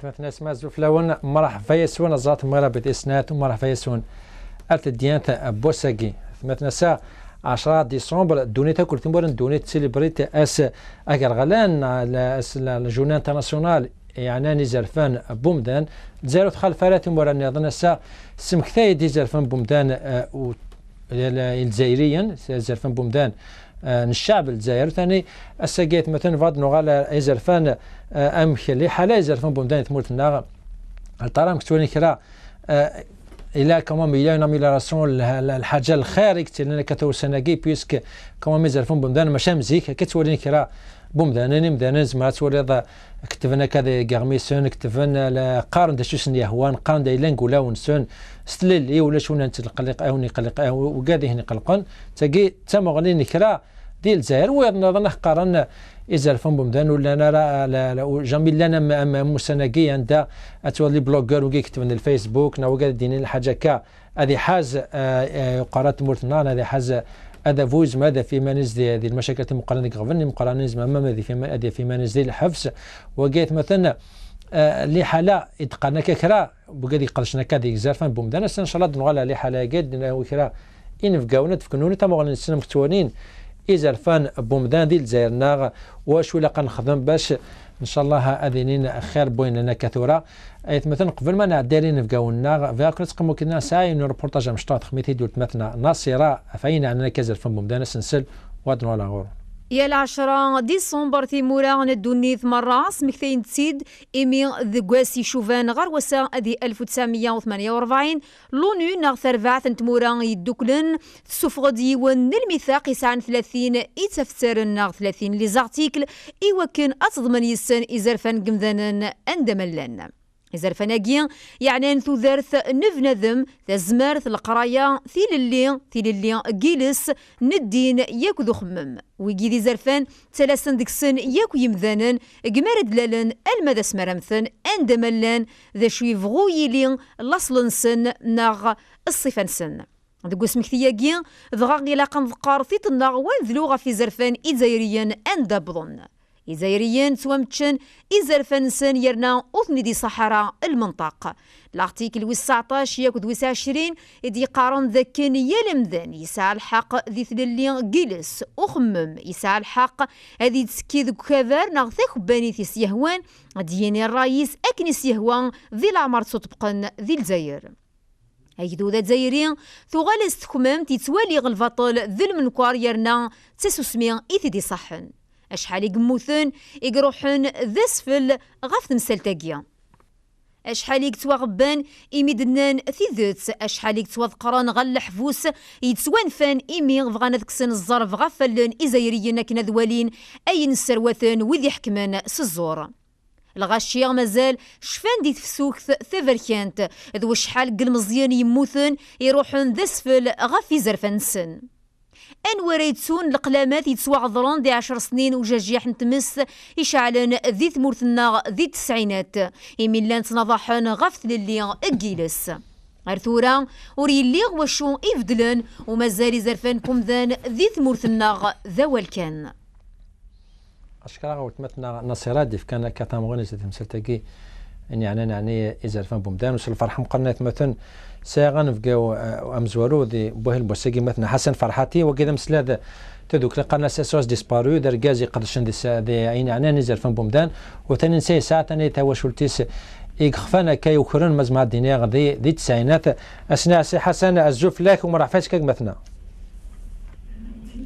مثلا اسماء زوفلاون مرح فيسون الزات مغرب اسنات ومرح فيسون ارت ديانت بوساكي مثلا سا 10 ديسمبر دونيتا كل تمبر دونيت سيليبريت اس اغرغلان الجورنال انترناسيونال يعني نزرفان بومدان زيرو دخل فرات مورا نظن سا سمكتاي دي زرفان بومدان الجزائريا زرفان بومدان الشعب الجزائري ثاني الساقيت مثلا فاد نغال يزرفان امخلي حالا يزرفان بومدان ثمورتنا الطرام كتوني كرا الى كمان مليون اميلاراسيون الحاجه الخارج لنا كتو سناكي بيسك كمان مزرفون بومدان ماشي مزيك كتوريني كرا بومدان مدان زعما تولي كتبنا كذا غارميسون كتبنا قارن داش سنيهوان قارن دا لانغولا ونسون ستلي ولا شونا نتقلق او نقلق وقادي هني قلقن تاكي تمغني كرا ديال الجزائر ونظن قارن يزرفون بومدان ولا انا جميل لنا مسناكي عند اتولي بلوغر وكي كتبنا الفيسبوك ناو ديني الحاجه كا هذه حاز قرات مورتنا هذه حاز هذا فوز ماذا في منز هذه المشاكل المقارنه غفني مقارنه زعما هذه في منز الحبس وقيت مثلا اللي حاله اتقنا ككرا بقدي قرشنا كذا زرفان بومدان ان شاء الله نغال على حاله قد وكرا ان فقاونا تفكنوني تا مغني نسلم مكتوانين إزرفان بومدان ديال الجزائر واش ولا قنخدم باش ان شاء الله اذنين خير بوين لنا كثوره ايت مثلا قبل ما نعدالين فقاونا فاكر تقمو كنا ساي نو ريبورتاج مشطات خميتي دولت مثلا ناصره فاين عندنا كزرفان بومدان سنسل وادن ولا غور يا 10 ديسمبر تيمورا ندوني ثمرة سمكتين تسيد إيمي ذقواسي شوفان غروسا أدي 1948 لونو نغثر فاعت تمورا يدوكلن سوفغ ديوان الميثاق يسعن 30 يتفتر نغ 30 لي زارتيكل إيوكن أتضمن يسن إزرفان قمذانا أندملن إزرفاناكيا يعني نثو ذارث نفنذم تزمارث القرايا ثيل اللي جيلس ندين ياكو ذو خمم ويجي ذي زرفان ثلاثن ديكسن ياكو يمذانن قمارد لالن المدى سمرمثن اندملن ذا شوي فغويلين لاصلنسن ناغ الصفانسن دقو سمكتياكيا ذغاقي لاقن ذقار ثيت الناغ وانذلوغا في زرفان إزايريا اندبضن إزايريين توامتشن إزرفانسن يرنا أثني دي صحراء المنطقة الارتيكل 19 ياكد 29 يدي قارن ذاكن يلمذن يسعى الحق ذي ثللين جيلس أخمم يسعى الحق هذه تسكي ذو كافر نغثيخ باني ثيس يهوان دياني الرئيس أكنس يهوان ذي العمر تطبقن ذي الجزائر أيدو ذا زايرين ثغالس تخمم تيتوالي غلفاطل ذي المنكوار يرنا تسوسمين إثدي صحن أشحال يقموثن يقروحن ذسفل غاف تمسالتاكيا أشحال يكتواغبان إميدنان ثيذوت أشحال يكتواذقران غال الحفوس يتسوان فان إمي غفغانا تكسن الزرف غفلن إزايريين كنا ذوالين أي نسروثن وذي حكمان سزور الغاشية مازال شفان دي تفسوكث ثفركانت ذو شحال قلمزيان يموثن يروحن ذسفل غافي زرفنسن أنوار يتسون القلامات يتسوعضران دي 10 سنين وجاجيح نتمس يشعلن ذي ثمورثنا ذي التسعينات يمين لان تنضحن غفت للي الجيلس أرثورا وريلي وشو يفدلن ومازال زرفان بومذان ذي ثمورثنا ذا الكان أشكرا وتمتنا نصيرات دي كان كتامغوني زي تمسلتكي يعني إزرفان بومدان وصل الفرحة مقرنة مثلا ساغن فقاو امزورو دي بوه البوسيقي مثلا حسن فرحاتي وكذا مثل هذا تذوك لقنا ساسوس ديسبارو دركازي قدشن دي عين عنا نزل فن بومدان وثاني نسي ساعه ثاني تواشلتيس يخفانا كي وكرن مزمع الدنيا دي التسعينات اثناء سي حسن الزوف لك ومرحبا كاك مثلا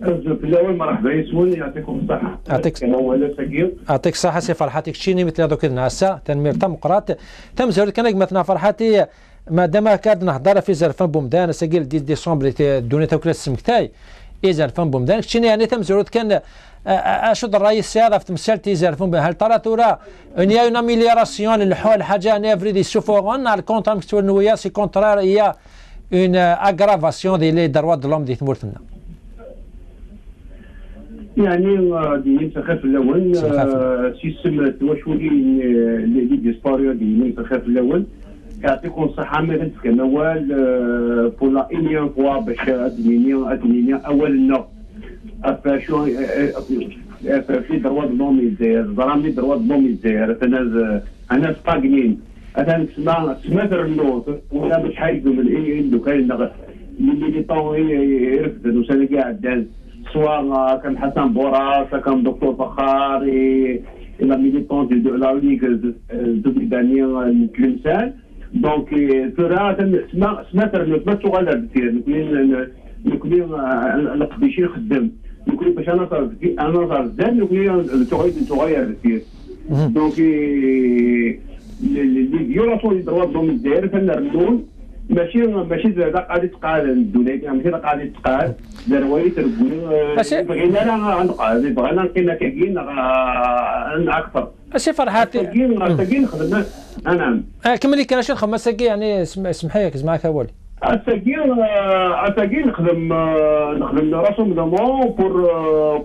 الزوف الاول مرحبا يسون يعطيكم الصحه يعطيك الصحه سي فرحاتك شيني مثل هذوك الناس تنمير تم قرات تم زرت كان مثلا فرحاتي ما دام كاد نهضر في زرفان بومدان سجل دي ديسمبر دونيتا وكلا السمكتاي زرفان بومدان كشيني يعني تم زرت كان اشد الرئيس هذا في تمثالتي زرفان هل ترى ترى ان يا اون اميليوراسيون الحول حاجه نيفري دي سوفورون على الكونتر مكتوب نويا سي كونترار هي اون اغرافاسيون دي لي دروا دو لوم دي ثمورتنا يعني دي تخاف الاول سيستم تواشولي اللي ديسباريو دي تخاف الاول يعطيكم الصحة مثلا في كنوال بور لا إنيان فوا باش أدمينيا أول في دروا دلومي الجزائر ضرامي دروا دلومي الجزائر فناز انا سطاقنين مثلا سمعت النوط ولا مش حيدوا من عنده كاين اللي طون يرفد وسنه قاعد سواء كان حسن بوراس كان دكتور فخاري الى ميليتون دو لا ليغ دو بريطانيا تلمسان دونك ترى سمعت النوط ما صغير كثير نكوني القديشي خدم نكوني باش انا صار زاد نكوني صغير كثير دونك اللي فيولاسيون اللي دروا دوم الجزائر فنرمون ماشي زاد قاعد تقال الدوله ماشي قاعد تقال دروي تربون بغينا بغينا نقينا كاين اكثر اسي فرحاتي تاكين خدمنا نعم كملي كان شي نخدم ساكي يعني اسمح لي معك اول أتاكين نخدم راسومبلومون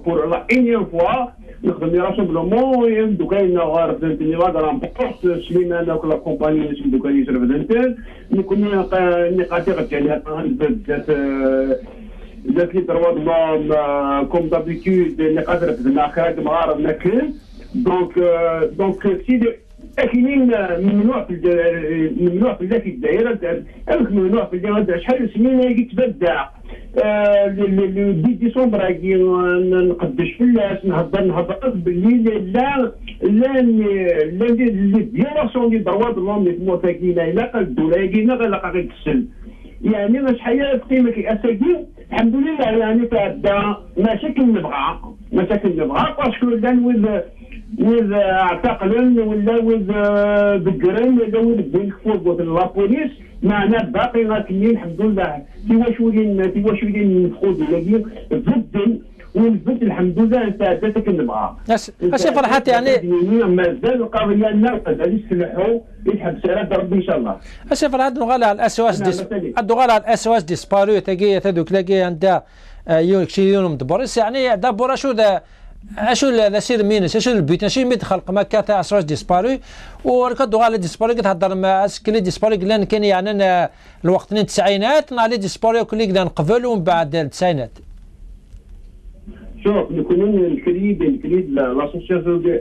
بور لا إنيام فوا نخدم راسومبلومون دوكاين غير فهمتني غادي نبقى سليمان كل كومباني اسم دوكاين يسرف فهمتني نكون نقاطي غتعني ذاك اللي دروا كوم دابيتود اللي قادر خدمنا خارج مغارب ناكل دونك سيدي كاينين ممنوع في الجزائر ممنوع في الجزائر شحال سنين يتبدع لي ديسمبر نقدش فلاس نهضر باللي لا لي فيولاسيون دي دروا دلهم اللي كاينه الا قال الدوله كاينه غير غادي تسل يعني شحال قيمه كاساكي الحمد لله يعني تعدى مشاكل نبغى باسكو لان وذ اعتقلن ولا وذ بقرن ولا وذ بالكفوق وذ لابوليس معنا باقي غاكنين الحمد لله تيواشولين نفقود ولا ضد والبد الحمد لله تعدتك نبغى اشي فرحات يعني مازال القضيه نرفد على يسلحوا يتحبس على ربي ان شاء الله اشي فرحات نغال على الاسواس ديسبارو تاكي تدوك لاكي عندها يوم دبوريس يعني دابور اشو لا سير مينس اشو البيت اشو ميت خلق ما كاتا اسواس ديسبارو وركضوا على ديسبارو كتهضر مع اسكلي ديسبارو لان كان يعني الوقت التسعينات نالي ديسبارو كلي كدا نقبل ومن بعد التسعينات شوف نكونون الكريد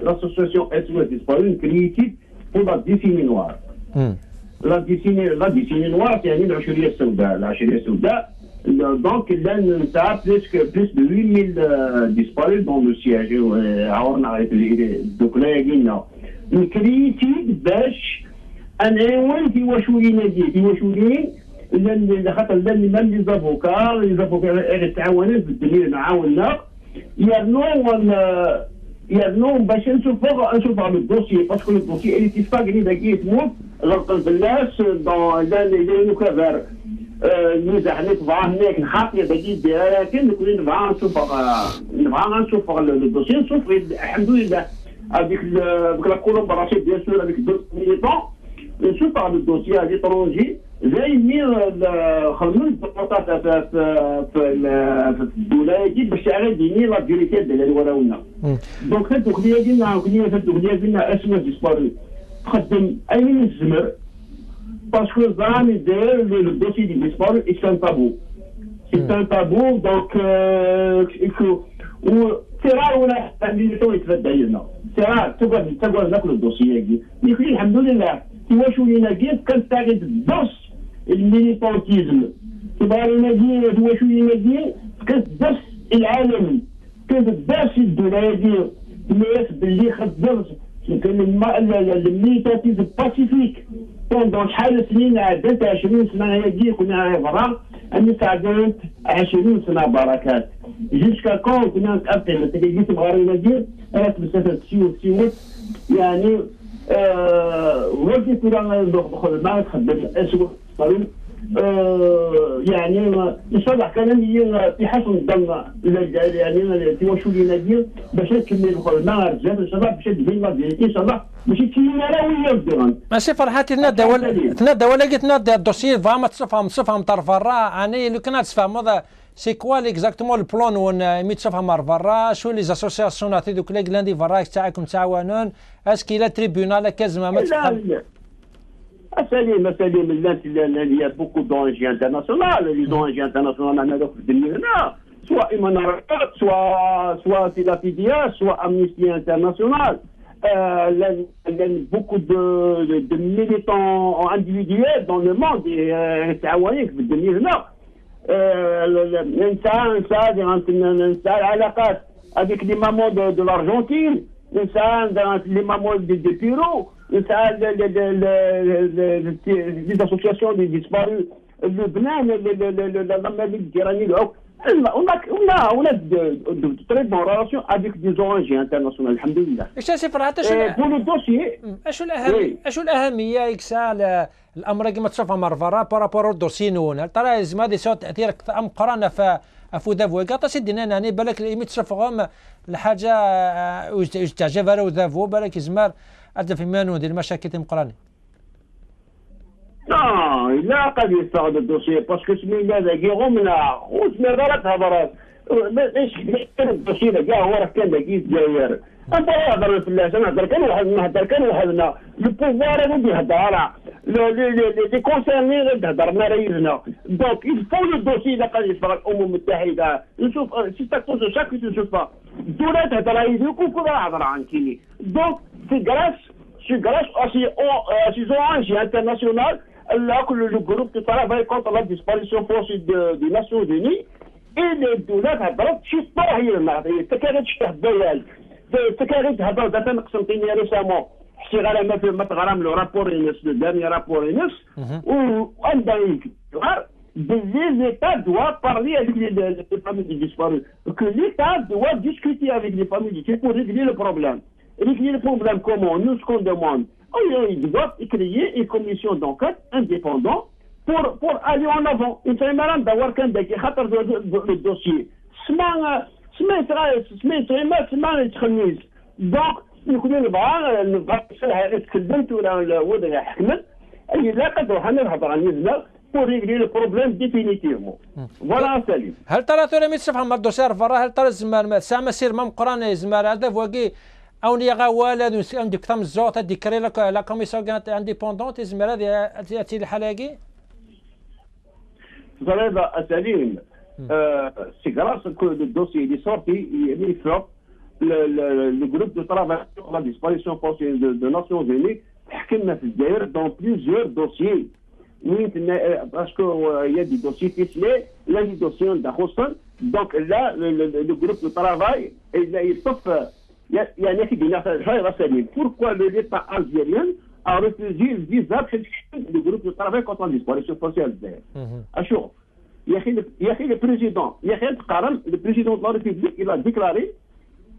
لاسوسياسيون اسواس ديسبارو كريتيد بور لا ديسيني نوار لا ديسيني نوار يعني العشريه السوداء Donc, là, nous avons plus de 8000 disparus dans le siège. Donc, là, il y a une critique باش أنا في واشولين اللي خاطر même les avocats يتعاونوا في الدنيا معاونا يرنو باش نشوفوا الدوسي باسكو الدوسي اللي تيسباغني داكي تموت غلط البلاس دون لي كافير الميزه حنا تبغى هناك نحاطي داكي ديالها لكن نبغى نشوف الدوسي نشوف الحمد لله هذيك لا كولابوراسيون بيان سور افيك دوت ميليتون نشوف هذا الدوسي هذه طرونجي زي مي خدموا الديبورتات في الدوله هذه باش يعرضيني لا فيريتي ديال اللي وراونا دونك هاد الدخليه ديالنا اسمها ديسباري تخدم اي من الزمر باسكو زعما داير لو دوسي دي ديسباري سي ان تابو دونك سيرار ولا اللي يتبدى لنا سيرار تقعد ناكل الدوسي هذه لكن الحمد لله واش ولينا كيف كانت تاخذ الدرس الميليتانتيزم تبغى لنا دير واش ولينا دير كانت الدرس العالمي كانت الدرس الدولي الناس باللي خدمت كان الميليتانتيزم باسيفيك بوندون شحال سنين عدت 20 سنه هذه كنا برا اني تعدت 20 سنه بركات جوسكا كون كنا نتقابل تجي تبغى لنا دير راه مسافه تسيوت يعني وقت كنا ندخل ما تخدم اسبوع يعني يصلح كلام في حسن الظن يعني في واش ولينا دير باش نكمل ندخل مع الرجال ان شاء الله باش تبين لا فيريتي ان شاء الله ماشي تينا راه ويا بديران ماشي فرحتي تنادى ولا قلت نادى الدوسيي فهم تصفهم طرف الراء يعني لو كان تفهم هذا سي كوا اكزاكتومون البلان وين ميتشافها مار فرا شو لي اسوسياسيون عطي دوك لي كلاندي فرا تاعكم تعاونون اسكي لا تريبيونال كازما ما تفهم سليم il y a beaucoup d'ONG internationales les ONG internationales هنا في الدنيا هنا سواء إمانات سواء في لا بي دي اس سواء امنيستي انترناسيونال beaucoup de militants individuels dans le monde تعاونين في الدنيا هنا ننسى العلاقات avec les mamans de l'Argentine, les mamans de Pérou, les associations des disparus, le Bénin, l'Amérique iranienne. On a de très bonnes relations avec des ONG internationales, alhamdoulilah. Pour le dossier, شو الأهمية إكسال الأمر كما تشوفها مرفرة بارابور الدوسي نون ترى لازم هذه سوى تأثير أم قرانا فأفو دافو قاطع سيدنا يعني بالك الإيمي تشوفهم الحاجة تعجبها لو دافو بالك زمار أدى في مانو ديال المشاكل تم قراني. Non, il a pas dit ça de dossier parce que سمينا ذاكي غمنا وسمينا غلط هضرات ايش الدوسي ذاك هو راه كان ذاك الجزائر انت هضر في الله نهضر كان وحدنا لو بوفوار غادي يهضر لي كونسيرني غادي تهضرنا رايزنا دونك يفو لو دوسي الا قال يصبر الامم المتحده نشوف سي تاكوز شاك نشوفها الدوله تهضر رايزكم كل هضر عن كيني دونك سي grâce à ces ONG internationales, là que le groupe qui travaille contre la disparition forcée des Nations Unies et les دولات هضرت شي طرح هي المعطيه تكاد تشتهبال تكاد هضر دابا نقسمتيني ريسامون حسي غير ما تغرام لو رابور ينس لو داني رابور ينس وعندنا l'État doit parler avec les familles des disparus, que l'État doit discuter avec les familles pour régler le problème. Régler le problème comment? Nous, ce qu'on demande, ils doivent créer une commission d'enquête indépendante pour aller en avant. Il serait malin d'avoir quelqu'un qui a le dossier. Donc, nous connaissons pour régler le problème définitivement. Voilà, salut. هل ترى ترى متشافها مع الدوسير فرا هل ترى الزمان سامة سير مام قران زمان هذا فوقي أو نيغا والد عندك كم زوت ديكري لا كوميسيون انديبوندونت زمان هذه تأتي الحلاقي. هذا سليم. C'est grâce que le dossier est sorti, il est fort. Le groupe de travail sur la disparition forcée de Nations Unies حكمنا في الجزائر dans plusieurs dossiers. Parce qu'il y a des dossiers ficelés, il y a des dossiers d'Akhostan. Donc là, le groupe de travail, il y a un équipe de pourquoi l'État algérien a refusé le visa du groupe de travail contre la disparition forcée algérienne. Le président, le président de la République, il a déclaré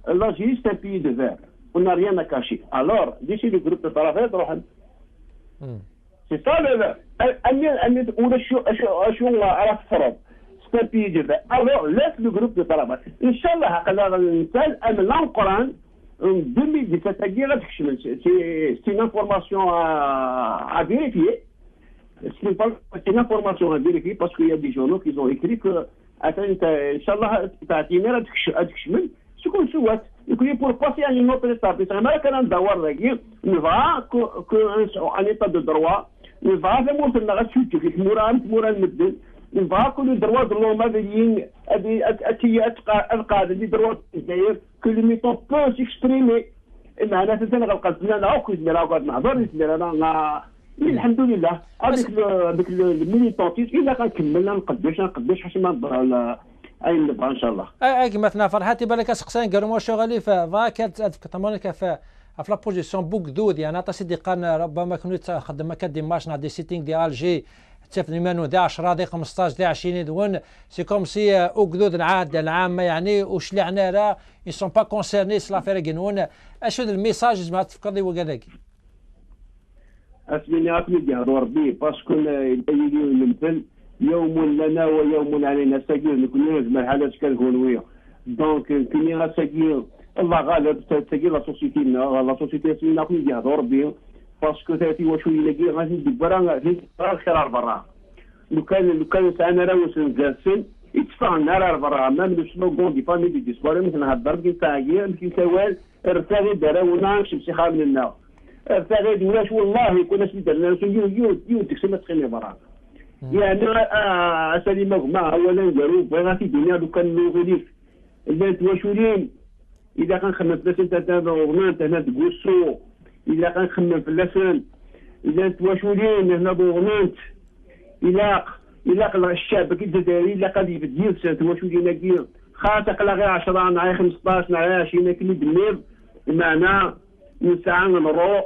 l'Algérie c'est un pays de verre. On n'a rien à cacher. Alors, d'ici le groupe de travail, c'est ça c'est un pays de verre. Alors, laisse le groupe de travail. Inch'Allah, en 2017, c'est une information à vérifier. C'est une information à vérifier parce qu'il y a des journaux qui ont écrit que Inch'Allah, ce qu'on souhaite, pour passer à une autre étape, il va qu'un état de droit, il va il va que le droit de l'homme que le militant peut s'exprimer. الحمد لله avec le militantisme إلا كنكمل نقداش حسب ما نضر أي نبغى إن شاء الله. مثلا فرحتي بالك اسقسان قالوا شغالي فكانت كتمانك في لا بوزيسيون بوكدود يعني عطا سيدي قان ربما كنت خدم كان ديماش نا دي سيتينغ دي الجي تفني منو دي 10 دي 15 دي 20 دون سي كوم سي اوكدود العامه يعني وش لعنا راه ils sont pas concernés sur l'affaire جنون اشو الميساج زعما تفكر وكذاك اسمعني يهضروا ربي باسكو المثل يوم لنا ويوم علينا ساكير نكون لازم الحالات كنقولوا دونك كاين ساكير الله غالب ساكير لا سوسيتي سمينا كون يهضروا ربي باسكو تاتي واش يلاقي غادي يدبر الخير برا لو كان انا راوس نجالسين يتفاهم النار برا مام لو سلوغون دي فامي دي ديسبار مثل نهضر كي تاعي كي سوال ارتغي دراونا نمشي خام لنا ارتغي واش والله كنا شي درنا يو ديك سما تخلي برا يعني سليمه ما اولا قالوا بغا في الدنيا لو كان نوغليف البنت واشولين الا كنخمم في لسان تاع غورنانت هنا تقوسو الا كنخمم في لسان الا تواشولين هنا غورنانت الا الشعب كي الجزائري الا قد يبدل تواشولين كي خاطق لا غير 10 نهار 15 نهار 20 كلي دمير بمعنى نسعى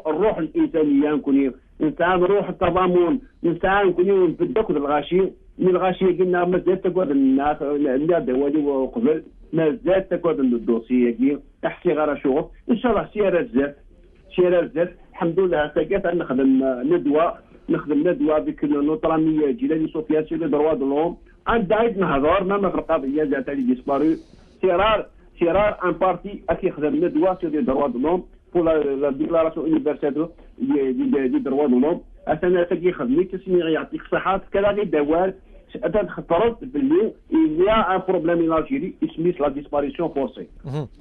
الروح الانسانيه نكون نسعى روح التضامن نسعى نكون نبداو الغاشي من الغاشي قلنا مازال تقعد الناس اللي دوالي وقبل مازال تقعد الدوسيه كي تحكي غير شوف ان شاء الله سير الزاف الحمد لله ساكات نخدم ندوه بك نوطراميه جيلاني سوفياسيون لي دروا دو لوم عند عيد نهضر ما في القضيه تاع لي ديسبارو سيرار ان بارتي اكي يخدم ندوه سور لي دروا دو لوم pour la déclaration universelle des droits de l'homme أنا تجي خدمي تسمي يعطيك صحة كذا غير دوال أنت خطرت باللي il y a un problème en Algérie اسمه la disparition forcée.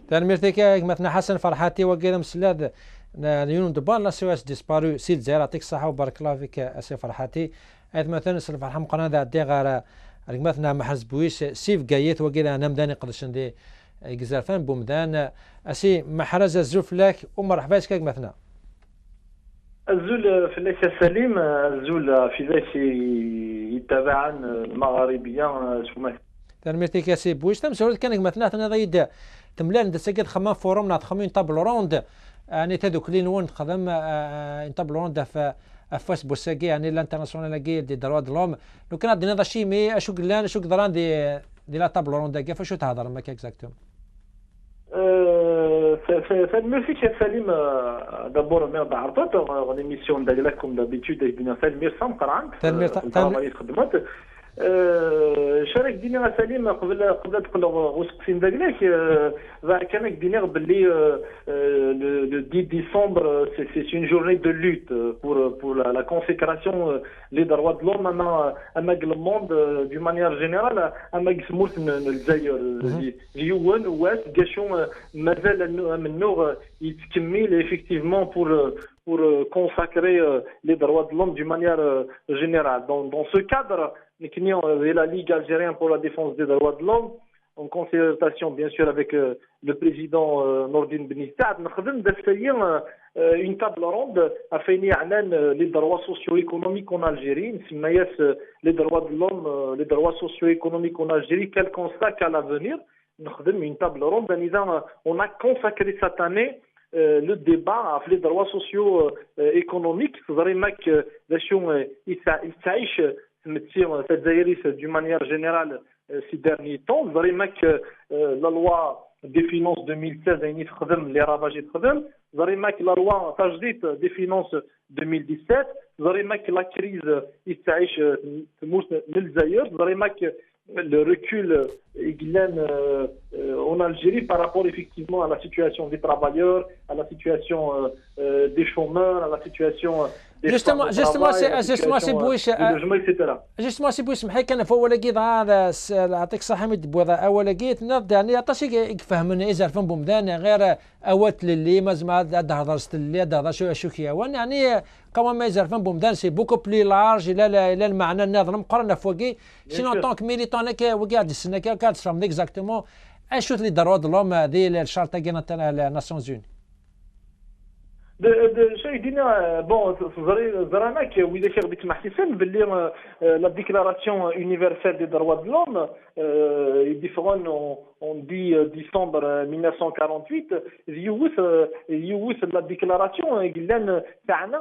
تنمرتك مثلا حسن فرحاتي وقيل مسلاد نيون دبار لا سواس ديسبارو سيد زير يعطيك الصحة وبارك الله فيك أسي فرحاتي أيضا مثلا سلف الحم قناة ذا ديغار مثلا محرز بويس سيف قايت وقيل أنا مداني قدش عندي جزرفان بومدان أسي محرز الزوف لك ومرحبا كاك مثلا الزول في ليس سليم الزول في ليس يتابعن المغاربية سمح تنميتي كاسي بويش تمسورد كانك مثلا تنضيد تملان دسكت خمام فورم نتخمين طابل روند يعني تدوك لين وين خدم طابل روند فاس بوساكي يعني الانترناسيونال كي دي دروا دلوم لو كان عندنا هذا الشيء مي اشوك لان اشوك دران دي لا طابل روند كيف شو تهضر ماك اكزاكتوم فالميرسي شيخ سليم دابور ميرد عرفت ليميسيون دايرة كوم دابيتود دينا سلمير سام قرعن تنمير خدمات شارك دينا سليم قبل تقول وسقسين داكلاك كانك دينا باللي le 10 décembre c'est une journée de lutte pour la consécration des droits de l'homme amag le monde d'une manière générale amag سموت الجزائر اليوم واس كاشون مازال منو يتكمل effectivement pour consacrer les droits de l'homme d'une manière générale. Dans ce cadre, la Ligue algérienne pour la défense des droits de l'homme, en concertation bien sûr avec le président Nordine Benistad, nous avons une table ronde à faire les droits socio-économiques en Algérie, les droits de l'homme, les droits socio-économiques en Algérie, quel constat qu'à l'avenir, nous avons une table ronde, on a consacré cette année le débat à les droits socio-économiques, d'une manière générale ces derniers temps, la loi des finances 2016 les ravages la loi des finances 2017, la crise le recul en Algérie par rapport effectivement à la situation des travailleurs, à la situation des chômeurs, à la situation des justement c'est بويش justement c'est بويش محي كان فوق لقيت هذا يعطيك الصحة مدبوذا أول لقيت نض يعني عطاشي يفهمني إذا فهم بمدان غير أوت للي مازما هذا هضرست اللي هذا شو كيوان يعني كمان ما يزرفن بومدان سي بوكو بلي لارج لا المعنى النظر مقارنة فوقي شنو طونك ميليتون هكا وقاعد السنة كانت تفهم اكزاكتومون اشوت لي دروا دلوم هذه الشرطة كانت تاع الناسيونز يوني شيء دينا بون زراناك وإذا كان بك محسن باللي la déclaration universelle des droits de l'homme on dit décembre 1948 يوث la déclaration قلنا تاعنا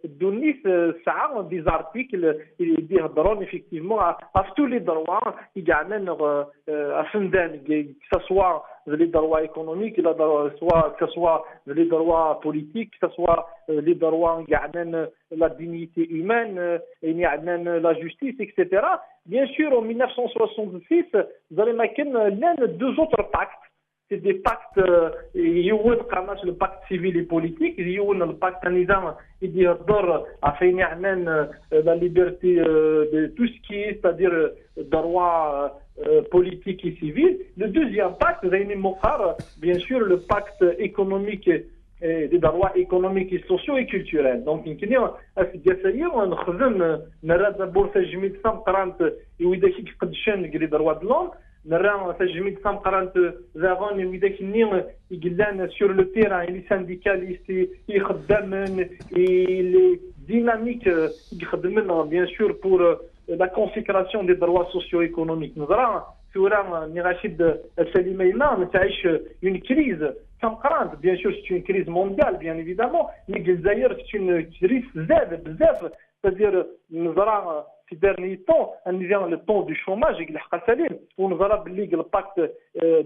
دونيس ساعة des articles اللي يهضرون effectivement à tous les droits يقعدنا أفندان que ce soit les droits économiques, que ce soit les droits politiques, que ce soit les droits la dignité humaine, la justice, etc. Bien sûr, en 1966, vous avez l'un de deux autres pactes. C'est des pactes, le pacte civil et politique, le pacte anizan, il dit la liberté de tout ce qui est, c'est-à-dire droit politique et civil. Le deuxième pacte, bien sûr, le pacte économique des droits économiques et sociaux et culturels. Donc, on a les droits de l'homme, نرى تجميد سامقرانت زاغون ويداك النيل يقلان سور لو تيران لي سانديكاليست يخدمن لي ديناميك يخدمن بيان سور بور لا كونسيكراسيون دي دروا سوسيو ايكونوميك نظرا ثورة رشيد السليمينا تعيش اون كريز سامقرانت بيان سور سي اون كريز مونديال بيان ايفيدامون مي الجزائر سي اون كريز زاد بزاف c'est-à-dire نظرا في dernier temps on vient le temps du chômage اللي حق سليم ونظرا باللي الباكت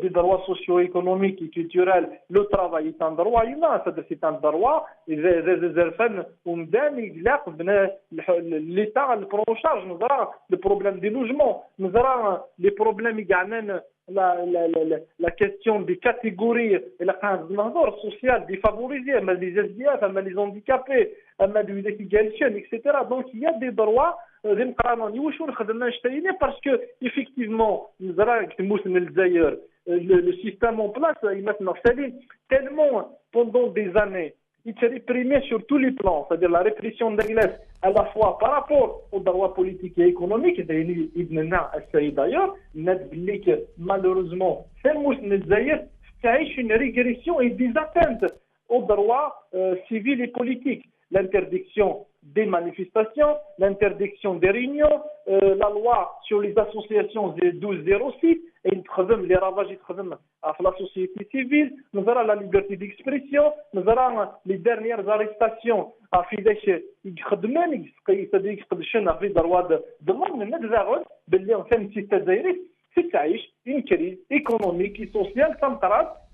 دي دروا سوسيو ايكونوميك كولتورال لو ترافاي تاع دروا يما c'est un droit زرفان ومدان يلاق بنا ليتا البرون شارج نظرا لو بروبليم دي لوجمون نظرا لي بروبليم يقعنان la question des catégories et la sociale défavorisée, les SDF, les handicapés, etc. Donc il y a des droits parce que effectivement le système en place tellement pendant des années il s'est réprimé sur tous les plans, c'est-à-dire la répression de l'Église à la fois par rapport aux droits politiques et économiques, d'ailleurs, malheureusement, c'est une régression et des atteintes aux droits civils et politiques. L'interdiction des manifestations, l'interdiction des réunions, la loi sur les associations de 1206, et les ravages à la société civile, nous avons la liberté d'expression, nous avons les dernières arrestations à Fidesz, c'est une crise économique et sociale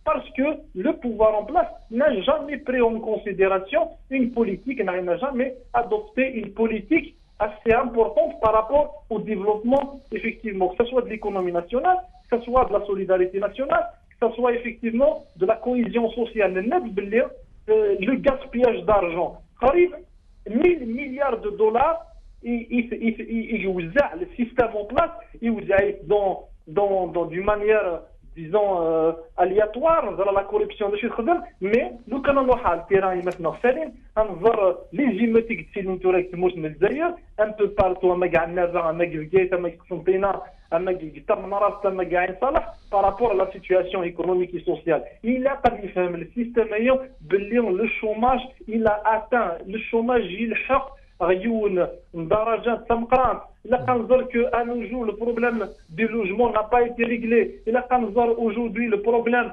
parce que le pouvoir en place n'a jamais pris en considération une politique, n'a jamais adopté une politique assez importante par rapport au développement, effectivement, que ce soit de l'économie nationale, que ce soit de la solidarité nationale, que ce soit effectivement de la cohésion sociale. Le gaspillage d'argent, 1000 milliards de dollars, le système en place, d'une manière disons aléatoire, la corruption de chez Khadem, mais nous connaissons le terrain maintenant Salim, on voit les géométriques de Silintourek, un peu partout, par rapport à la situation économique et sociale. Il a pas le système le chômage, il a atteint le chômage, il a ريون درجات سمقران إلا كنظر كو أن جو لو بروبليم دي لوجمون n'a pas été réglé إلا كنظر aujourd'hui le problème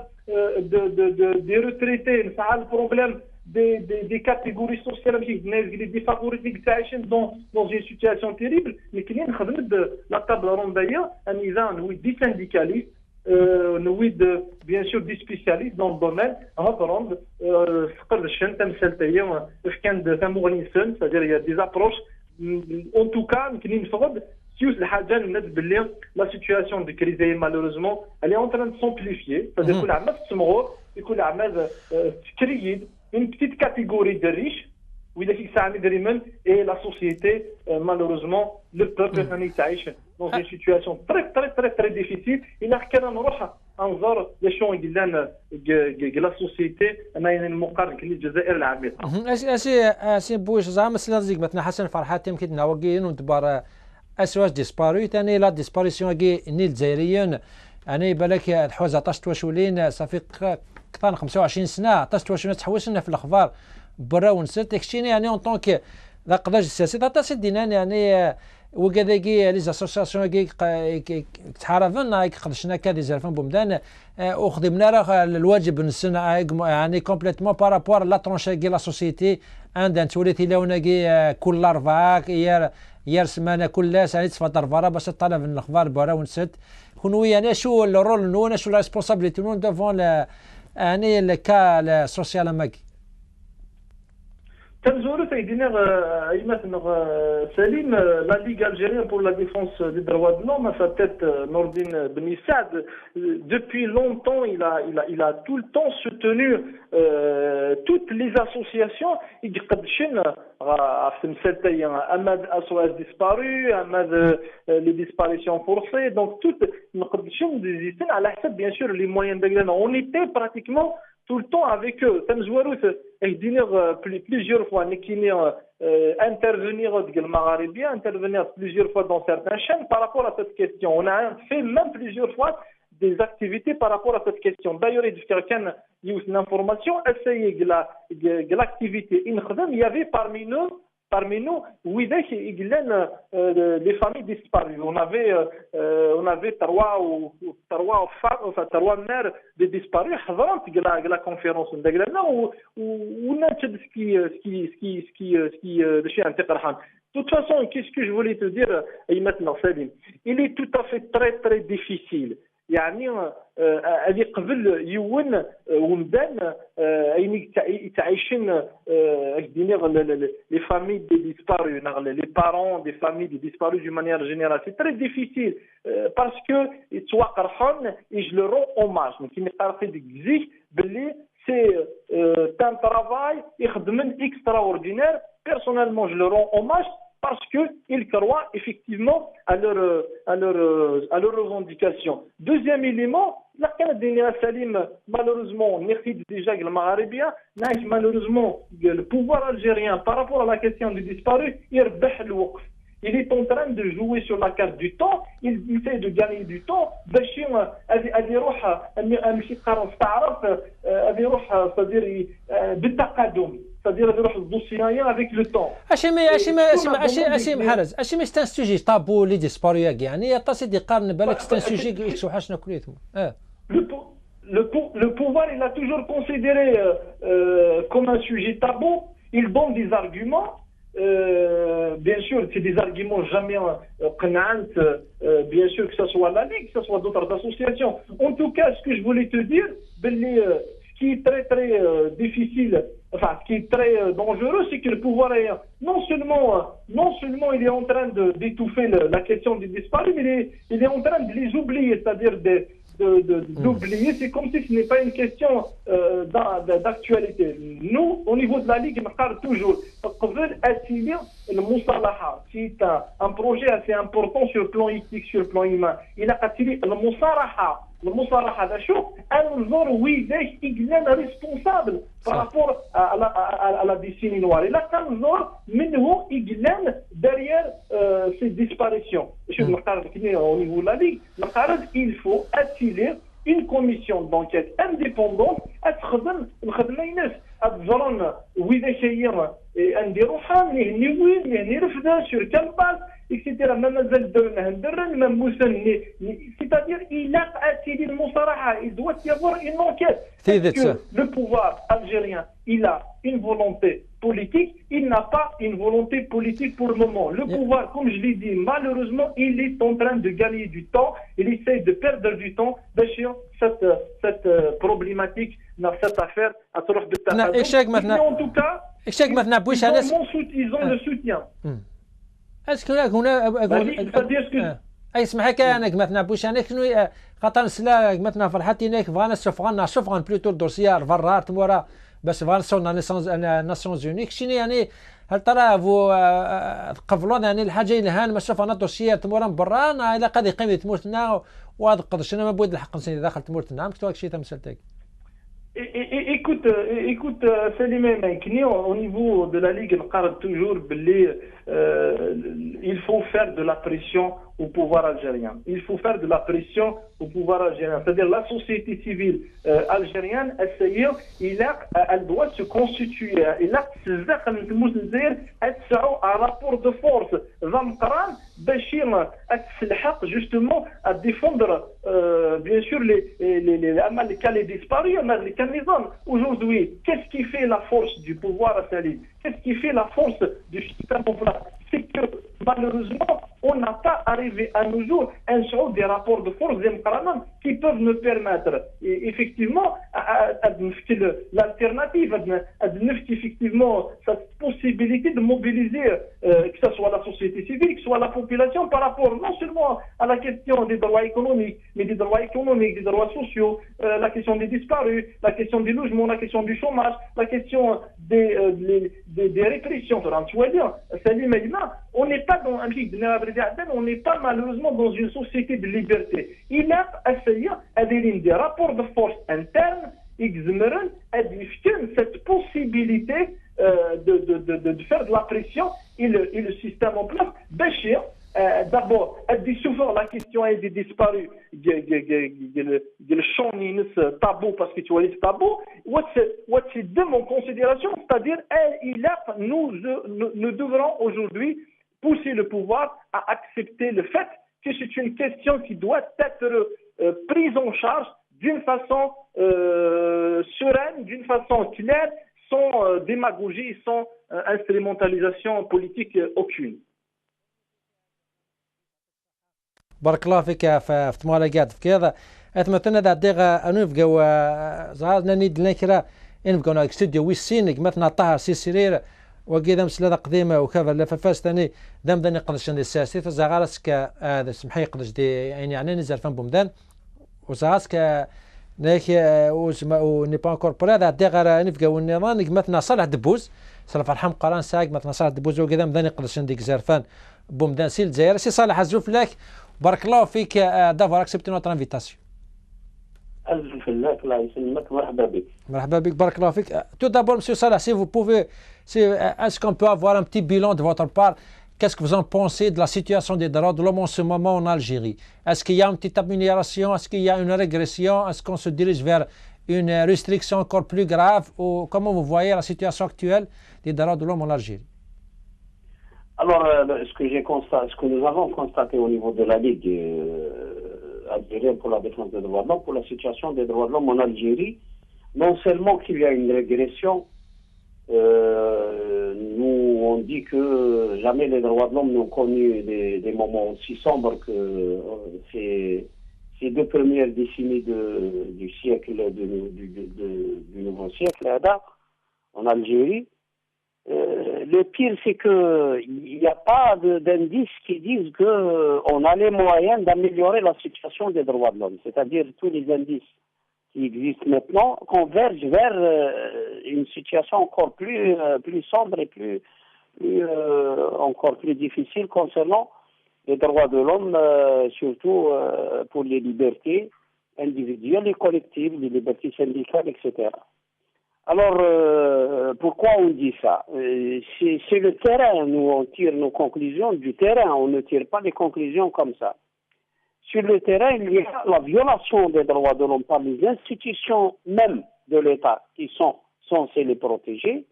des retraités نسعى البروبليم des catégories sociales الناس اللي défavorisés تعيشين dans une situation terrible mais كاين نخدم la table ronde d'ailleurs un نظام وي دي syndicalistes نويد bien sûr des spécialistes dans le domaine reprendre فقر الشن تمثالتيه اش كان ثمغني سن c'est-à-dire il y a des approches en tout cas يمكن نفرض سيوس الحاجه الناس باللي la situation de crise malheureusement elle est en train de s'amplifier c'est-à-dire كل عام تسمغور كل عام تكريد une petite catégorie de riches et la société, malheureusement, le peuple est dans une situation très très très très difficile. Il a qu'à nous انظر لشون قلنا لا سوسيتي انا المقارنه كل الجزائر العامه اسي بوش زعما سلازيك مثلا حسن فرحات يمكن نواقين ونتبار اسواج ديسبارو ثاني لا ديسباريسيون كي نيل الجزائريين يعني بالك الحوز 19 تواشولين صافي كثر 25 سنه 19 تواشولين تحوسنا في الاخبار برا ونسيت داكشي يعني اون طونك لا قضاج السياسي تاع دينا يعني وكذا كي لي زاسوسياسيون كي تحارفنا قدشنا كذا زرفان بومدان وخدمنا راه الواجب نسنا يعني كومبليتمون بارابور لا ترونشي كي لا سوسيتي عندها توليتي لونا كي كل اربعه يا سمانه كل ساعه تفطر برا باش تطلب من الاخبار برا ونسد كونوا يعني شو الرول نو شو لا ريسبونسابيلتي نو دافون يعني الكا سوسيال ماكي تنزور سيدنا Salim, la Ligue algérienne pour la défense des droits de l'homme, sa tête Nordine Benissad, depuis longtemps, il a tout le temps soutenu toutes les associations. Il Ahmad SOS disparu, Ahmad les disparitions forcées, donc toutes bien sûr les moyens de on était pratiquement tout le temps avec eux. plusieurs fois intervenir plusieurs fois dans certaines chaînes par rapport à cette question. On a fait même plusieurs fois des activités par rapport à cette question. D'ailleurs, il y a une information, essayer de l'activité. Il y avait parmi nous, oui, les familles disparues. On avait trois mères de disparus à la conférence. De toute façon, qu'est-ce que je voulais te dire maintenant, Salim? Il est tout à fait très très difficile. يعني اللي قبل يون ومدان يتعيشن les familles des disparus, les parents des familles des disparus d'une manière générale. C'est très difficile parce que je leur rends hommage. C'est un travail extraordinaire. Personnellement, je leur rends hommage parce qu'ils croient effectivement à leurs revendications. Deuxième élément, la Canadien Salim, malheureusement, malheureusement, le pouvoir algérien par rapport à la question du disparu, il est en train de jouer sur la carte du temps, il essaie de gagner du temps, c'est-à-dire avec le temps. c'est un sujet tabou les disparus يعني يتصل يقارن بالك c'est un sujet يتوحشنا كليتهم. Le pouvoir, il a toujours considéré comme un sujet tabou. Il donne des arguments. Bien sûr, c'est des arguments jamais prenants. Bien sûr, que ce soit la Ligue, que ce soit d'autres associations. En tout cas, ce que je voulais te dire, ce qui est très très difficile, enfin, ce qui est très dangereux, c'est que le pouvoir est non seulement il est en train d'étouffer la question des disparus, mais il est en train de les oublier, c'est-à-dire d'oublier. C'est comme si ce n'est pas une question d'actualité. Nous, au niveau de la Ligue, on parle toujours le Moussalaha, c'est un projet assez important sur le plan éthique, sur le plan humain. Il a attiré le Moussalaha. المصالحة هذا شوف انظر ويداش إجلال responsable par rapport à la décennie noire. Et là, تنظر منه إجلال derrière ces disparitions. شوف نقارن au niveau de la Ligue, il faut attirer une commission d'enquête indépendante تخدم الخدمة يناس تزرن ويداش هي نديروها نهني رفدها sur quelle base etc. C'est-à-dire il a attiré le Moussaraha. Il doit y avoir une enquête. Le pouvoir algérien, il a une volonté politique, il n'a pas une volonté politique pour le moment. Le pouvoir, comme je l'ai dit, malheureusement, il est en train de gagner du temps. Il essaie de perdre du temps sur cette problématique, dans cette affaire à Torof de Tahadou. En tout cas, ils ont le soutien. اسكو هنا اسمح لك انا مثلا بوش انا شنو خاطر سلا مثلا فرحتينك فانا شوف بلوتو دوسيار فرارت مورا بس فانسون ناسيونز يونيك شنو يعني هل ترى فو تقبلون يعني الحاجه الهان ما شوف انا دوسيار تمورا برا انا الا قد يقيم تمورتنا وهذا قدر شنو ما بود الحق نسيني داخل تمورتنا كنت واك شي تمثلتك. Écoute, Salim Menkni, au niveau de la Ligue, on parle toujours il faut faire de la pression au pouvoir algérien. Il faut faire de la pression au pouvoir algérien. C'est-à-dire la société civile algérienne, elle doit se constituer. Il a un rapport de force. Bachir justement à défendre bien sûr les disparus, les candidates. Aujourd'hui, qu'est-ce qui fait la force du pouvoir à Salim? Qu'est-ce qui fait la force du système populaire? C'est que malheureusement, on n'a pas arrivé à nos jours à des rapports de force qui peuvent nous permettre effectivement l'alternative, effectivement cette possibilité de mobiliser que ce soit la société civile, que ce soit la population par rapport non seulement à la question des droits économiques, mais des droits économiques, des droits sociaux, la question des disparus, la question du logement, la question du chômage, la question des répressions. On n'est pas dans un pays de on n'est pas malheureusement dans une société de liberté. Il a essayé à des rapports de force internes, cette possibilité possibilité de faire de la pression et le système en place. Béchir, d'abord, elle dit souvent la question est disparue. Le champ est tabou parce que tu vois les tabous. C'est de mon considération, c'est-à-dire, nous devrons aujourd'hui pousser le pouvoir à accepter le fait que c'est une question qui doit être prise en charge d'une façon sereine, d'une façon claire, sans démagogie, sans instrumentalisation politique aucune. بارك الله فيك في تمارا قاعد في كذا أتمنى ذا دقيقة أنو يبقوا زعلنا نيد لنا يبقوا اكستوديو ويسينك مثلا طه سيرير وكذا مسلا قديمة وكذا لفافاس ثاني دام ذاني قدش عندي السياسي فزعلسك هذا سمحي قدش دي يعني نزل فان بومدان وزعلسك ناك وني با انكور برا ذا دقيقة نبقوا النظام مثلا صالح دبوز صالح فرحان قران ساق مثلا صالح دبوز وكذا ذاني قدش عندك زرفان بومدان سي الجزائر سي صالح الزوف لك بارك الله فيك d'avoir accepté notre invitation. ألف الله الله يسلمك مرحبا بك. مرحبا بك بارك الله فيك. Tout d'abord monsieur Salah, si vous pouvez est-ce qu'on peut avoir un petit bilan de votre part? Qu'est-ce que vous en pensez de la situation des droits de l'homme en ce moment en Algérie? Est-ce qu'il y a une petite amélioration? Est-ce qu'il y a une régression? Est-ce qu'on se dirige vers une restriction encore plus grave? Ou comment vous voyez la situation actuelle des droits de l'homme en Algérie? Alors, ce que nous avons constaté au niveau de la Ligue algérienne pour la défense des droits de l'homme, pour la situation des droits de l'homme en Algérie, non seulement qu'il y a une régression, nous on dit que jamais les droits de l'homme n'ont connu des moments aussi sombres que ces deux premières décennies du siècle, du nouveau siècle, en Algérie. Le pire, c'est qu'il n'y a pas d'indices qui disent qu'on a les moyens d'améliorer la situation des droits de l'homme. C'est-à-dire tous les indices qui existent maintenant convergent vers une situation encore plus sombre et encore plus difficile concernant les droits de l'homme, surtout pour les libertés individuelles et collectives, les libertés syndicales, etc. Alors, pourquoi on dit ça? C'est le terrain, nous on tire nos conclusions du terrain, on ne tire pas des conclusions comme ça. Sur le terrain, il y a la violation des droits de l'homme par les institutions même de l'État qui sont censées les protéger,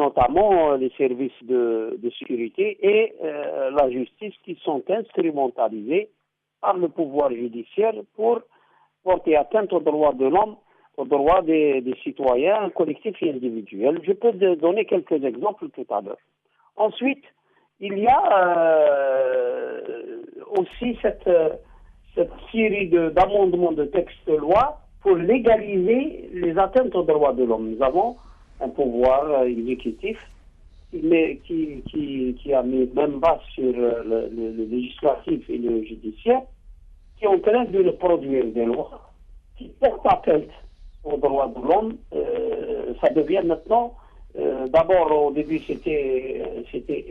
notamment les services de sécurité et la justice qui sont instrumentalisés par le pouvoir judiciaire pour porter atteinte aux droits de l'homme, aux droits des citoyens collectifs et individuels. Je peux donner quelques exemples tout à l'heure. Ensuite, il y a aussi cette série d'amendements de textes de loi pour légaliser les atteintes aux droits de l'homme. Nous avons un pouvoir exécutif qui a mis même base sur le législatif et le judiciaire, qui est en train de produire des lois qui portent atteinte aux droits de l'homme. Ça devient maintenant, d'abord au début c'était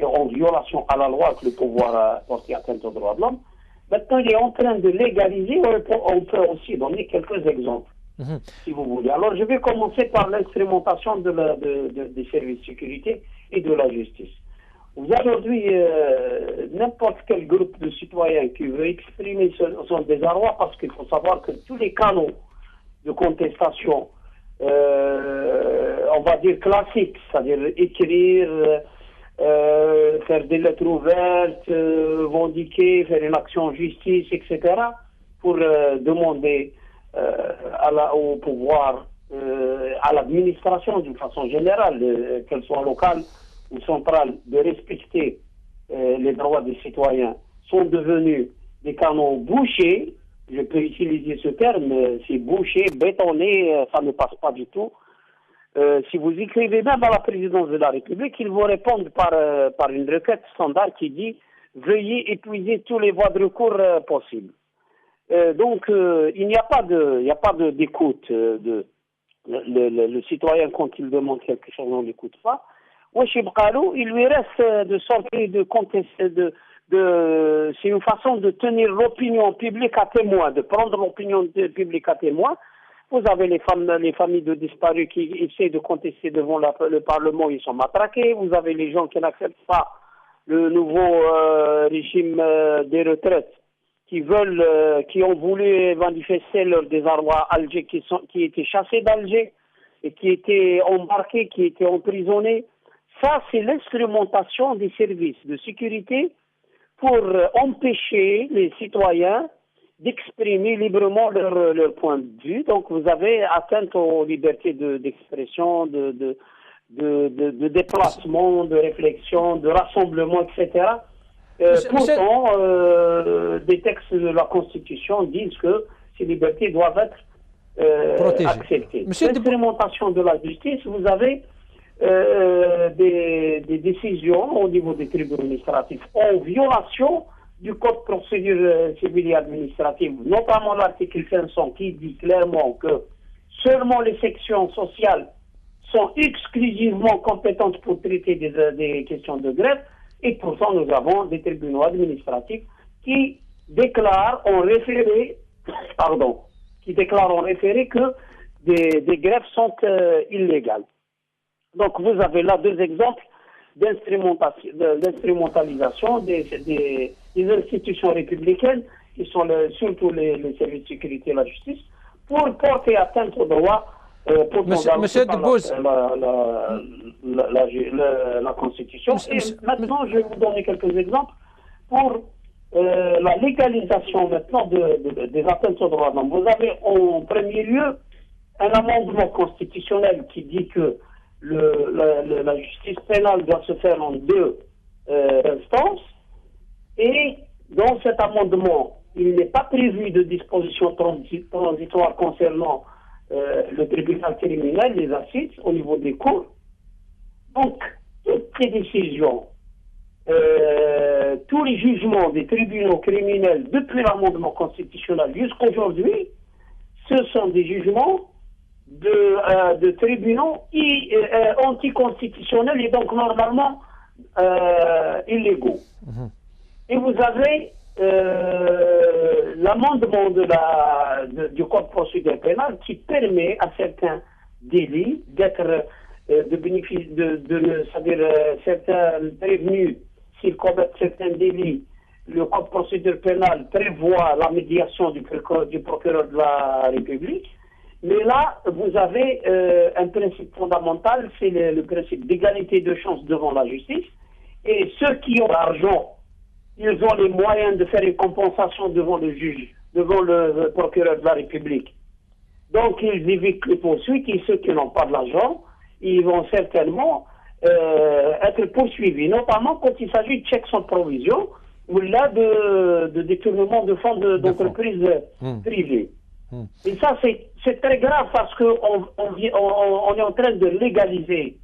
en violation à la loi que le pouvoir a porté atteinte aux droits de l'homme. Maintenant il est en train de légaliser, on peut aussi donner quelques exemples, si vous voulez. Alors je vais commencer par l'instrumentation des services de sécurité et de la justice. Aujourd'hui, n'importe quel groupe de citoyens qui veut exprimer son désarroi, parce qu'il faut savoir que tous les canaux de contestation, on va dire classiques, c'est-à-dire écrire, faire des lettres ouvertes, revendiquer, faire une action en justice, etc., pour demander au pouvoir, à l'administration d'une façon générale, qu'elle soit locale ou centrale, de respecter les droits des citoyens, sont devenus des canaux bouchés. Je peux utiliser ce terme, c'est bouché, bétonné, ça ne passe pas du tout. Si vous écrivez même à la présidence de la République, ils vous répondent par une requête standard qui dit « Veuillez épuiser tous les voies de recours possibles ». Donc, il n'y a pas d'écoute. Le citoyen, quand il demande quelque chose, on ne l'écoute pas. Il lui reste de sortir de contester, c'est une façon de tenir l'opinion publique à témoin, de prendre l'opinion publique à témoin, Vous avez les familles de disparus qui essaient de contester devant le Parlement, ils sont matraqués. Vous avez les gens qui n'acceptent pas le nouveau régime des retraites, qui ont voulu manifester leur désarroi à Alger, qui étaient chassés d'Alger et qui étaient embarqués, qui étaient emprisonnés. Ça, c'est l'instrumentation des services de sécurité pour empêcher les citoyens d'exprimer librement leur point de vue. Donc, vous avez atteinte aux libertés d'expression, de déplacement, de réflexion, de rassemblement, etc. Pourtant, des textes de la Constitution disent que ces libertés doivent être acceptées. L'expérimentation de la justice, vous avez des décisions au niveau des tribunaux administratifs en violation du Code de procédure civile et administrative, notamment l'article 500 qui dit clairement que seulement les sections sociales sont exclusivement compétentes pour traiter des questions de grève, et pourtant nous avons des tribunaux administratifs qui déclarent en référé que des grèves sont illégales. Donc vous avez là deux exemples d'instrumentalisation des institutions républicaines, qui sont surtout les services de sécurité et la justice, pour porter atteinte aux droits Monsieur Debbouze, la Constitution. Et maintenant, je vais vous donner quelques exemples pour la légalisation maintenant des atteintes aux droits de l'homme. Vous avez en premier lieu un amendement constitutionnel qui dit que la justice pénale doit se faire en deux instances, et dans cet amendement, il n'est pas prévu de disposition transitoire concernant le tribunal criminel, les assises, au niveau des cours. Donc, toutes les décisions, tous les jugements des tribunaux criminels depuis l'amendement constitutionnel jusqu'aujourd'hui, ce sont des jugements de tribunaux anticonstitutionnels et donc normalement illégaux. Et vous avez l'amendement du Code de procédure pénale qui permet à certains délits d'être c'est-à-dire certains prévenus, s'ils commettent certains délits, le Code de procédure pénale prévoit la médiation du procureur de la République. Mais là, vous avez un principe fondamental, c'est le principe d'égalité de chance devant la justice. Et ceux qui ont l'argent, ils ont les moyens de faire une compensation devant le juge, devant le procureur de la République. Donc, ils évitent les poursuites, et ceux qui n'ont pas de l'argent, ils vont certainement être poursuivis, notamment quand il s'agit de chèques sans provision ou là de détournement de fonds d'entreprises privées. Et ça, c'est très grave parce qu'on est en train de légaliser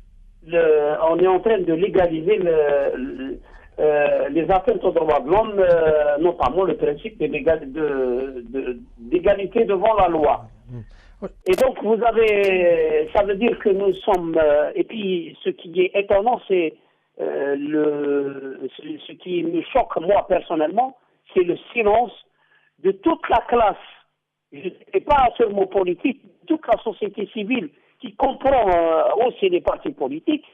les atteintes aux droits de l'homme, notamment le principe d'égalité devant la loi. Et donc, ça veut dire que nous sommes, et puis ce qui est étonnant, c'est ce qui me choque moi personnellement, c'est le silence de toute la classe, et pas seulement politique, toute la société civile qui comprend aussi les partis politiques,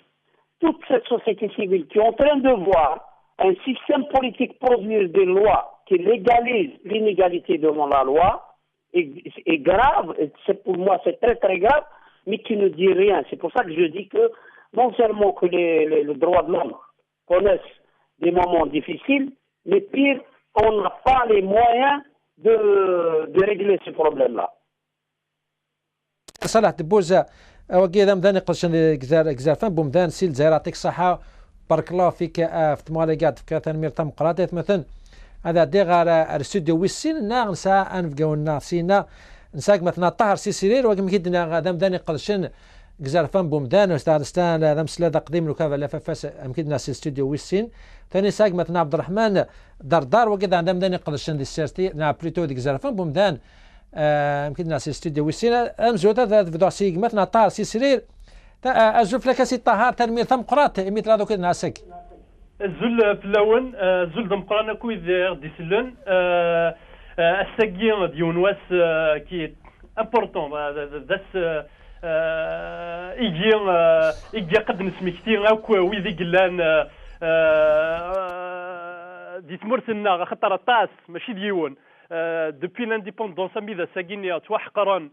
toute cette société civile qui est en train de voir un système politique produire des lois qui légalisent l'inégalité devant la loi, est grave, pour moi c'est très très grave, mais qui ne dit rien. C'est pour ça que je dis que non seulement que les droits de l'homme connaissent des moments difficiles, mais pire, on n'a pas les moyens de régler ce problème-là. صلاح دبوزة وكذا مدان يقصن جزار فان بومدان سيل زير يعطيك الصحة بارك الله فيك في تمالي قاعد في كاتن ميرتم قراتيت مثلا هذا ديغار الاستوديو ويسين نسا انفقاو ناسينا نساق مثلا طهر سيسيرير وكم كيدنا غادا مدان يقصن جزار فان بومدان وستان هذا مسلا قديم لو كافا لافاس يمكن ناس الاستوديو ويسين ثاني ساق مثلا عبد الرحمن دردار وكذا عندها مدان يقصن دي سيرتي نا بليتو ديك جزار فان بومدان يمكن ناس الاستوديو ويسين امزوتا ذات فدو سيق مثلا طهر سيسيرير ازوف لك سي طهار تنمير ثم قرات مثل هذوك كذا ناسك الزل في اللون الزل دمقرانا كويذير ديسلن الساقين ديون واس كي امبورطون داس يجي قد نسمكتي هاك ويدي قلان دي تمرتنا خاطر طاس ماشي ديون دوبي لانديبوندونس ميدا ساكينيا توحقرن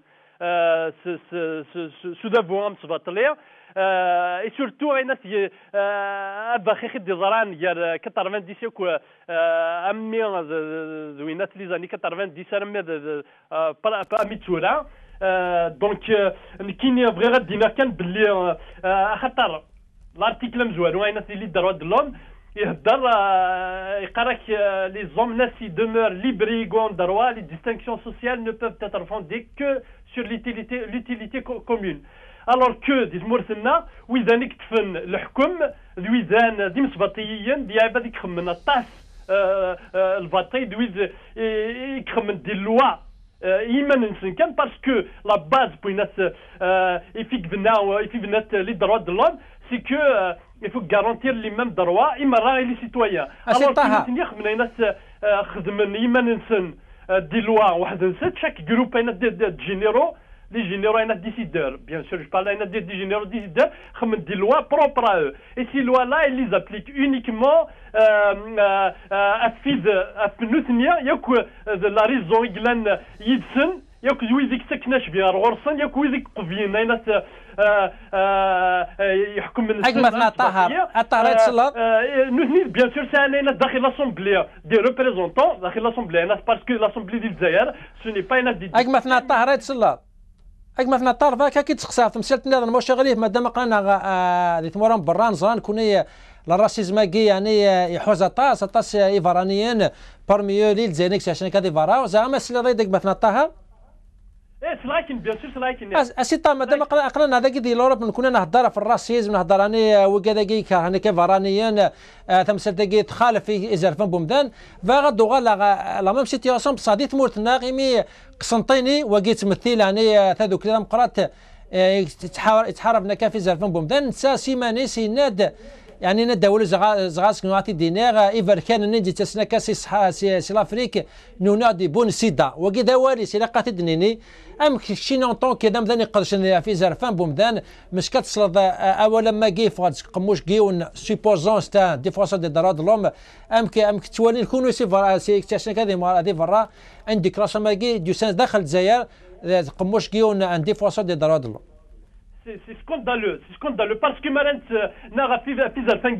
سودافو ام سباطليا اي سورتو انا في باخي خدي ضران يا 90 كو امي زوينات لي زاني 90 امي ميتورا دونك كاين بغي غادينا كان باللي خاطر لارتيكل مزوان وين لي دروا دلون يهدر يقراك لي زوم ناس demeurent libres et égaux en droit, les distinctions sociales ne peuvent être fondées que sur l'utilité commune. Alors que دي مورثنا ويزان يكتفن الحكم ويزان دي مسبطيين دي عباد يخمن الطاس الباطي دويز يخمن دي اللوا إيمان نسن كان باسكو لا باز بو الناس يفيك بنات لي دروا د لوم سي كو il faut garantir les mêmes droits et les citoyens. Alors que nous avons des lois, chaque groupe a des généraux, les généraux ont des décideurs. Bien sûr, je parle des généraux décideurs, des lois propres à eux. Et ces lois-là, ils les appliquent uniquement à la raison Yidsen. ياك ويديك سكناش بها الغرسان ياك ويديك قبينا ناس يحكم من حق مثلا الطهر يتصلى نحن بيان سور سالينا داخل لاسومبلي دي ريبريزونطون داخل لاسومبلي ناس باسكو لاسومبلي ديال الجزائر سو ني با ناس دي حق مثلا الطهر يتصلى حق مثلا الطهر فاك كي تسقسا تمثيل النظام واش غادي مادام قرانا ديت موران بران زران كوني الراسيزماكي يعني يحوز طاس ايفرانيين بارمي لي الجزائريين عشان كادي فارا زعما سي ريدك مثلا الطهر ايه سلاكن بيان سور سلاكن اسيطا مادام قرانا هذا كي ديال اوروب كنا نهضر في الراسيزم نهضر راني وكذا كي هاني كفرانيين تمثل تاكي تخالف في ازرفان بومدان فغدو غا لا ميم سيتياسيون بصادي تمورت ناغيمي قسنطيني وكي تمثل يعني هذوك اللي مقرات يتحاربنا كان في زرفان بومدان نسا سيماني سيناد يعني نداولو زغاسك نوعتي دينار ايفر كان نجي تسنا كاسي سي لافريك نونا دي بون سيدا وكذا والي سي لقات دنيني ام شي نونطون كذا مدان يقدرش في زرفان بومدان مش كتصلد اولا ما كي فغاد قموش كيون سوبوزون ستا ديفونسور دي دراد لوم ام كتوالي نكونوا سي تسنا كذا هذه فرا عندك راس ما كي دو سانس داخل الجزائر قموش كيون ان ديفونسور دي دراد لوم c'est scandaleux parce que Marent n'a fait Zalfan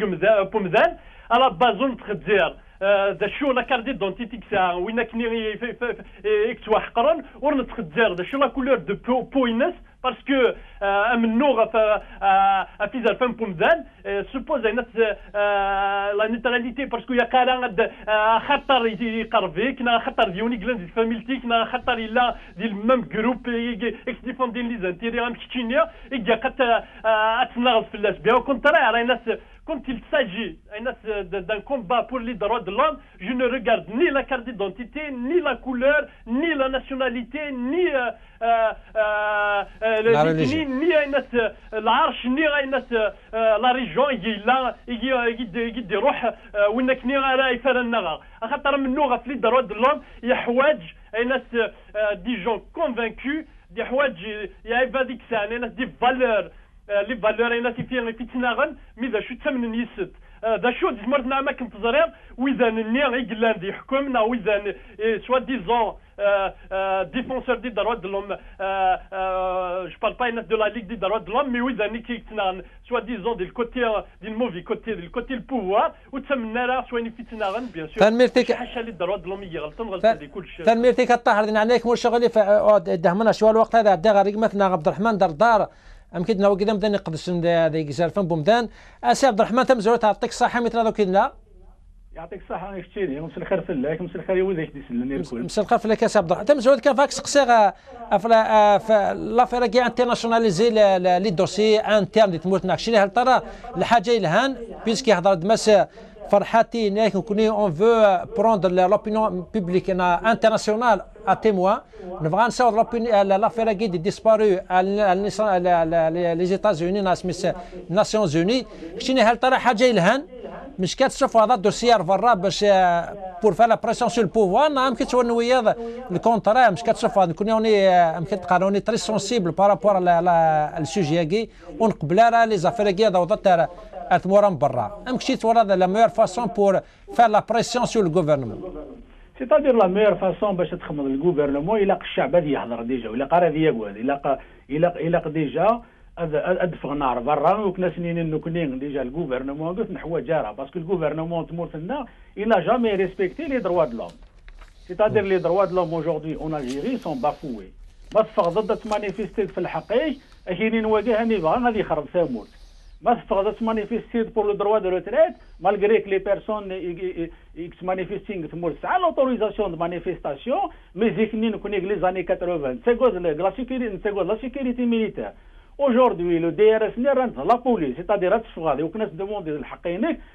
Pomzan à la base on تخدير ذا شو لا كارت دونتيتي كسا وين كني اكتوا حقرا ورن تخدير ذا شو لا كولور دو بوينس باسكو امنو في زالفان بومدان سوبوز ان لا نيتراليتي باسكو يا قال خطر يقربي كنا خطر ديوني كلان دي فاميلتي كنا خطر الا ديال ميم جروب اكس ديفوندين لي زانتيري ام كيتشينيا اجا قد اتناغ في الناس بها كونترا على الناس quand il s'agit d'un combat pour les droits de l'homme, je ne regarde ni la carte d'identité, ni la couleur, ni la nationalité, ni ni العرش ni la région يجي يروح وينك ني راه يفرنغا خاطر منو في les droits de l'homme يحواج ناس دي جون كونفانكو دي حواج يا هذيك الساعه ناس دي فالور لي فالور اينا في تناغن مي ذا شو تمن يسد ذا شو ديزمرتنا ما كنت زرير وإذا ني يقلان دي حكمنا وإذا سوا ديزون défenseur des droits de l'homme je parle pas de la Ligue des droits de l'homme mais oui d'un qui soit disant du côté du mauvais côté du côté le pouvoir ou تسمنا soit une fitnaran bien sûr حاشا لي droits de l'homme يغلطن دي كل شيء تنميرتك الطاهر عليك مول شغلي دهمنا شوال الوقت هذا عدا رقمتنا عبد الرحمن دردار أمكن ناوي كذا مدان يقدس ذيك زالفان بومدان أسي عبد الرحمن تم زورت يعطيك الصحة مثل هذا كذا يعطيك الصحة يفتيني مسا الخير فلاك مسا الخير يوذيك ديسلني الكل مسا الخير فلاك يا عبد الرحمن تم زورت كان فاك سقسيغ لافير كي انترناسيوناليزي لي دوسي انترن دي تموت ناكشي هل ترى الحاجة الهان بيسكي هضر دمس فرحاتي ناك نكوني اون فو بروندر لوبينيون بوبليك انترناسيونال ا تيموان نبغى نساو لافير كي دي ديسبارو لي زيتازوني ناس مس ناسيونز اوني شنو هل ترى حاجة الهان مش كتشوف هذا الدوسيير برا باش بور فا لا بريسيون سو البوفوار نعم كتولي ويا الكونترا مش كتشوف هذا كوني يمكن تقاروني تري سونسيبل بارابور على السوجي كي ونقبل راه لي زافير كي هذا وضعت ثمورا من برا مشي تورا لا ميور فاسون بور فا لا بريسيون سو الغوفرنمون سيتادير لا ميور فاسون باش تخمض الغوفرنمون الى الشعب هذه يحضر ديجا ولا قرا هذه يقول الى ديجا ادفغ نار برا وكنا سنين نكونين ديجا الغوفرنمون قلت نحو جارة باسكو الغوفرنمون تمورتنا الى جامي ريسبكتي لي دروا دو لوم سيتادير لي دروا دو لوم اوجوردي اون الجيري سون بافوي ما تفغ ضد تمانيفيستي في الحقيقة كاينين واقع هاني بغا غادي يخرب ثمورت ما تفغ تمانيفيستي بور لو دروا دو روتريت malgré que les personnes qui manifestent à l'autorisation de manifestation, mais les années 80, c'est la sécurité militaire. Aujourd'hui, le DRS la police, c'est-à-dire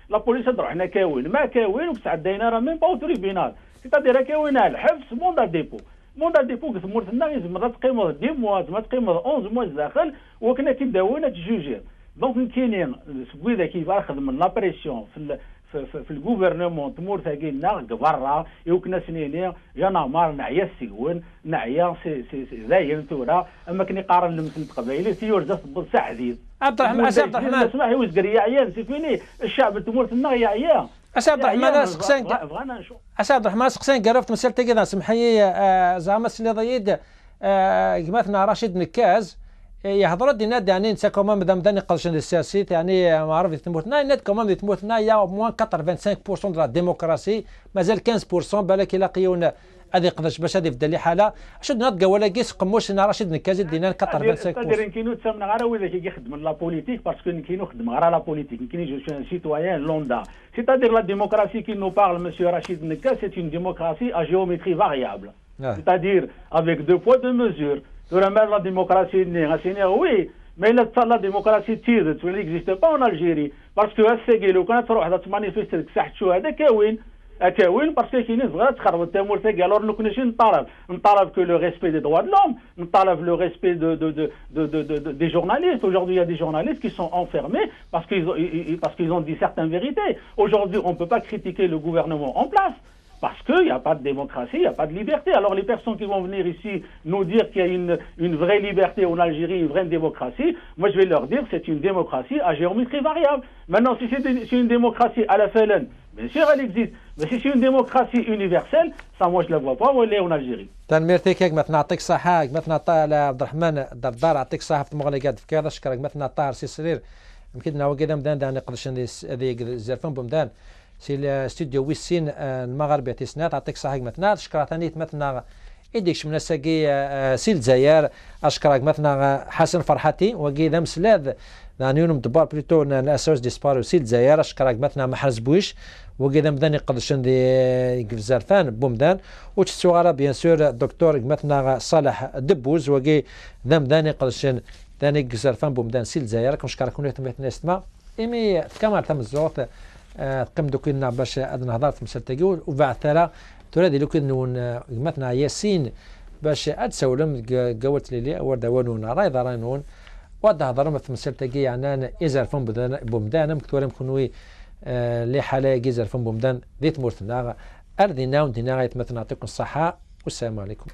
la police a droit à كاوين ما كاوين وبسعد راه même pas au tribunal. C'est-à-dire كاوين الحبس mandat dépôt. mandat dépôt كتمر لنا يزمر تقيموا 10 mois ما تقيموا 11 mois داخل وكنا كنداوينا تجوجير. دونك كاينين سبويدا كيف اخذ من لا بريسيون في الغوفرنمون تمور ثاقينا برا يوكنا سنيني جانا مار نعيا السجون نعيا سي زاين ثورا اما كني قارن المثل قبايلي سيور جات بالسعديد عبد الرحمن عبد الرحمن اسمح لي وزقر يا عيان سي فيني الشعب تمور ثنا يا عيان عبد الرحمن سقسان عبد الرحمن سقسان قرفت مسالتي كذا سمحي زعما سلي ضيد كمثنا رشيد نكاز يحضر دينا يعني انت كمان مدام قلشن السياسي يعني ما عرف يتموتنا نت كمان يتموتنا يا موان 85% دو لا ديموكراسي مازال 15% بالك الى قيون هذه قداش باش هذه في دالي حاله شد نض ولا كيس قموش انا رشيد نكازي دينا 85% تقدر كاينو تسمنا غير هو ذاك يخدم لا بوليتيك باسكو كاينو خدم غير لا بوليتيك كاين جو سيتويان لوندا c'est-à-dire la démocratie qui nous parle monsieur Rachid Nekaz c'est une démocratie à géométrie variable c'est-à-dire avec deux poids deux mesures. La démocratie, oui, mais la démocratie tire, elle n'existe pas en Algérie. Parce que le quand tu manifestes que ça parce que qui n'est alors nous connaissons que le respect des droits de l'homme, le respect des journalistes. Aujourd'hui, il y a des journalistes qui sont enfermés parce qu'ils ont dit certaines vérités. Aujourd'hui, on ne peut pas critiquer le gouvernement en place. Parce qu'il n'y a pas de démocratie, il n'y a pas de liberté. Alors les personnes qui vont venir ici nous dire qu'il y a une vraie liberté en Algérie, une vraie démocratie, moi je vais leur dire que c'est une démocratie à géométrie variable. Maintenant, si c'est une démocratie à la FLN, bien sûr elle existe. Mais si c'est une démocratie universelle, ça moi je ne la vois pas où elle est en Algérie. تنميرتي كيك مثلا نعطيك صحة مثلا عبد الرحمن الدردار يعطيك صحة في المغرب في كذا شكرك مثلا طاهر سي سرير يمكن هو كذا مدان داني قدرش هذه الزرفان بمدان سي الاستوديو ويسين المغربي تسنات يعطيك صحة مثلا شكرا ثاني مثلا يديكش من الساقي سي الجزائر اشكرك مثلا حسن فرحتي وكذا مسلاد نانيون مدبر بليتو ناسوس ديسبارو سي الجزائر اشكرك مثلا محرز بويش وكذا مدان يقدرش ندي زرفان بومدان وتسوغرا بيان سور دكتور مثلا صالح دبوز وكي ذا مدان يقدرش ثاني زرفان بومدان سي الجزائر كنشكركم لكم نسمع ايمي كما تم الزوط قم دوكينا باش ادنا هضرت مسلتقي وبعد ثرى ترادي لو كن مثلا ياسين باش اتسولم قوت لي ورد ونون راي ضرانون ودا هضرم في مسلتقي يعني ازر فم بومدان مكتورم كنوي لي حاله جزر فم بومدان ذيت مورتنا اردينا ودينا مثلا نعطيكم الصحه والسلام عليكم.